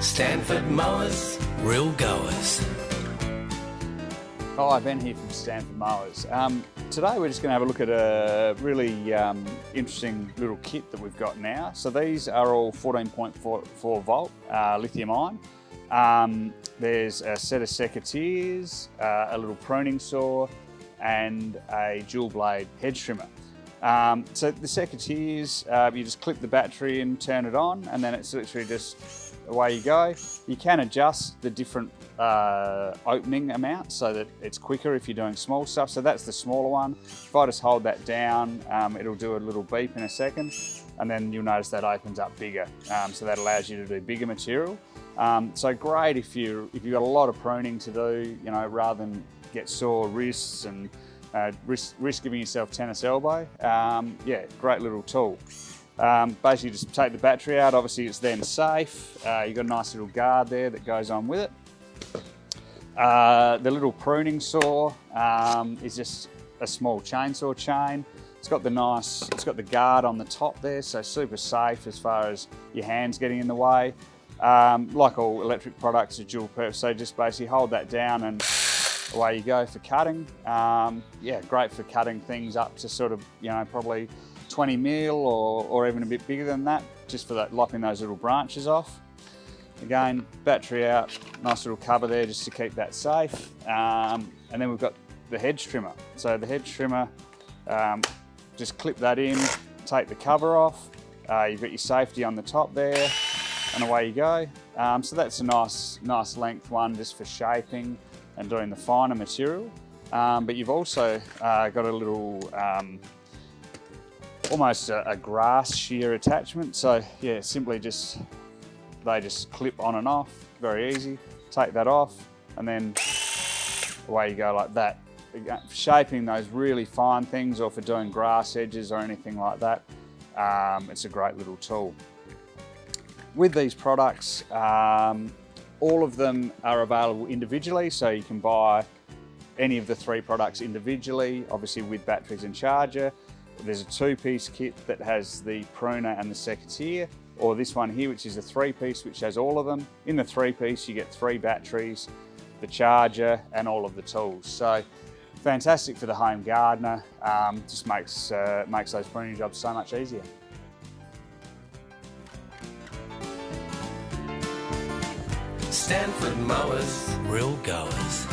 Stanford Mowers, real goers. Hi, Ben here from Stanford Mowers. Today we're just going to have a look at a really interesting little kit that we've got now. So these are all 14.4 volt lithium ion. There's a set of secateurs, a little pruning saw and a dual blade hedge trimmer. So the secateurs, you just clip the battery in, turn it on, and then it's literally just away you go. You can adjust the different opening amount so that it's quicker if you're doing small stuff. So that's the smaller one. If I just hold that down, it'll do a little beep in a second, and then you'll notice that opens up bigger. So that allows you to do bigger material. So great if you've got a lot of pruning to do, you know, rather than get sore wrists and risk giving yourself tennis elbow. Yeah, great little tool. Basically just take the battery out. Obviously it's then safe. You've got a nice little guard there that goes on with it. The little pruning saw is just a small chainsaw chain. It's got the guard on the top there, so super safe as far as your hands getting in the way. Like all electric products are dual purpose, so just basically hold that down and away you go for cutting. Yeah, great for cutting things up to sort of, you know, probably 20 mil or even a bit bigger than that, just for that, lopping those little branches off. Again, battery out, nice little cover there just to keep that safe. And then we've got the hedge trimmer. So the hedge trimmer, just clip that in, take the cover off. You've got your safety on the top there, and away you go. So that's a nice length one just for shaping and doing the finer material. But you've also got a little, almost a grass shear attachment. So yeah, simply they just clip on and off, very easy. Take that off and then away you go like that. For shaping those really fine things or for doing grass edges or anything like that, it's a great little tool. With these products, all of them are available individually, so you can buy any of the three products individually, obviously with batteries and charger. There's a two-piece kit that has the pruner and the secateur, or this one here, which is a three-piece, which has all of them. In the three-piece, you get 3 batteries, the charger, and all of the tools. So fantastic for the home gardener. Just makes those pruning jobs so much easier. Stanford Mowers, real goers.